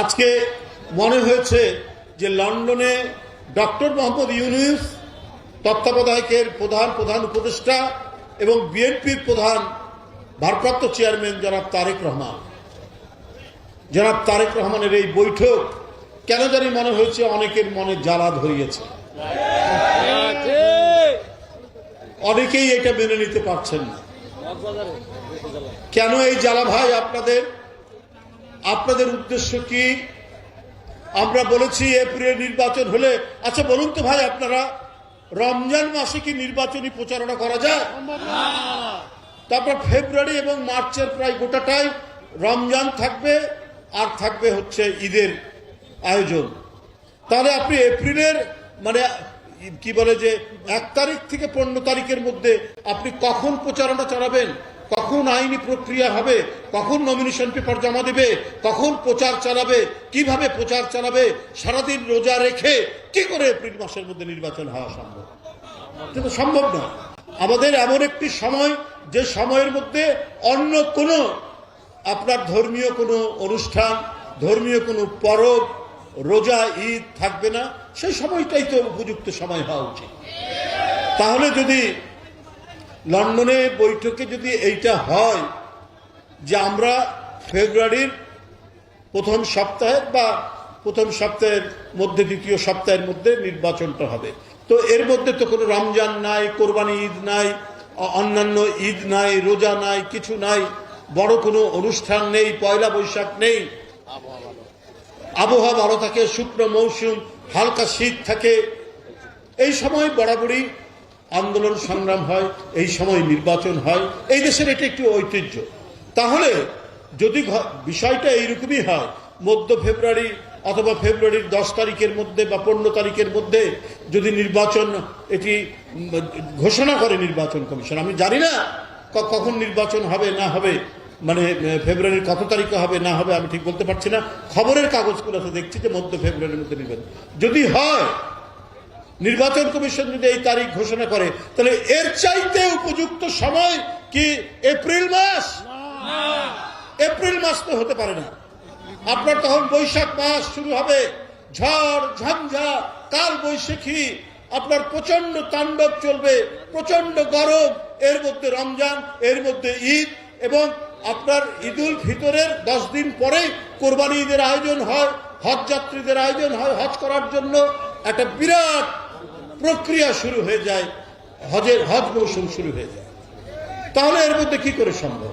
আজকে মনে হয়েছে যে লন্ডনে ডক্টর মোহাম্মদ ইউনূস তত্ত্বাবধায়কের প্রধান উপদেষ্টা এবং বিএনপির প্রধান ভারপ্রাপ্ত চেয়ারম্যান জনাব তারেক রহমানের এই বৈঠক কেন জানি মনে হয়েছে অনেকের মনে জ্বালা ধরিয়েছে। অনেকেই এটা মেনে নিতে পারছেন না। কেন এই জ্বালা ভাই? আপনাদের উদ্দেশ্য কি? আমরা বলেছি এপ্রিলে নির্বাচন হলে, আচ্ছা বলুন তো ভাই, আপনারা রমজান মাসে কি নির্বাচনী প্রচারণা করা যায়? তারপর ফেব্রুয়ারি এবং মার্চের প্রায় গোটাটাই রমজান থাকবে, আর থাকবে হচ্ছে ঈদের আয়োজন। তাহলে আপনি এপ্রিলের কি বলে যে 1 তারিখ থেকে 15 তারিখের মধ্যে আপনি কখন প্রচারণা চালাবেন, কখন আইনি প্রক্রিয়া হবে, কখন নমিনেশন পেপার জমা দেবে, কখন প্রচার চালাবে, কিভাবে প্রচার চালাবে, সারাদিন রোজা রেখে কি করে এপ্রিল মাসের মধ্যে নির্বাচন হওয়া সম্ভব? কিন্তু সম্ভব না। আমাদের এমন একটি সময়, যে সময়ের মধ্যে অন্য কোনো আপনার ধর্মীয় কোনো অনুষ্ঠান, ধর্মীয় কোনো পরব, রোজা, ঈদ থাকবে না। সেই সময়টাই তো উপযুক্ত সময় হওয়া উচিত। তাহলে যদি লন্ডনে বৈঠকে যদি এইটা হয় যে আমরা ফেব্রুয়ারির প্রথম সপ্তাহে বা প্রথম সপ্তাহের মধ্যে, দ্বিতীয় সপ্তাহের মধ্যে নির্বাচনটা হবে, তো এর মধ্যে তো কোনো রমজান নাই, কোরবানি ঈদ নাই, অন্যান্য ঈদ নাই, রোজা নাই, কিছু নাই, বড় কোনো অনুষ্ঠান নেই, পয়লা বৈশাখ নেই, আবহাওয়া ভালো থাকে, শুকনো মৌসুম, হালকা শীত থাকে। এই সময় বরাবরই আন্দোলন সংগ্রাম হয়, এই সময় নির্বাচন হয়। এই দেশের এটা একটি ঐতিহ্য। তাহলে যদি বিষয়টা এইরকমই হয়, মধ্য ফেব্রুয়ারি অথবা ফেব্রুয়ারির 10 তারিখের মধ্যে বা 15 তারিখের মধ্যে যদি নির্বাচন এটি ঘোষণা করে নির্বাচন কমিশন, আমি জানি না কখন নির্বাচন হবে না হবে, ফেব্রুয়ারির কত তারিখে হবে না হবে আমি ঠিক বলতে পারছি না। খবরের কাগজগুলোতে দেখছি যে মধ্য ফেব্রুয়ারির মধ্যে নির্বাচন যদি হয়, নির্বাচন কমিশন যদি এই তারিখ ঘোষণা করে, তাহলে এর চাইতে উপযুক্ত সময় কি এপ্রিল মাস? এপ্রিল মাস তো হতে পারে না। আপনার তখন বৈশাখ মাস শুরু হবে, ঝড় ঝঞ্ঝা, কাল বৈশাখী, আপনার প্রচন্ড তাণ্ডব চলবে, প্রচন্ড গরম, এর মধ্যে রমজান, এর মধ্যে ঈদ, এবং আপনার ঈদুল ফিতরের 10 দিন পরেই কোরবানি ঈদের আয়োজন হয়, হজ যাত্রীদের আয়োজন হয়, হজ করার জন্য একটা বিরাট প্রক্রিয়া শুরু হয়ে যায়, হজ মৌসুম শুরু হয়ে যায়। তাহলে এর মধ্যে কি করে সম্ভব?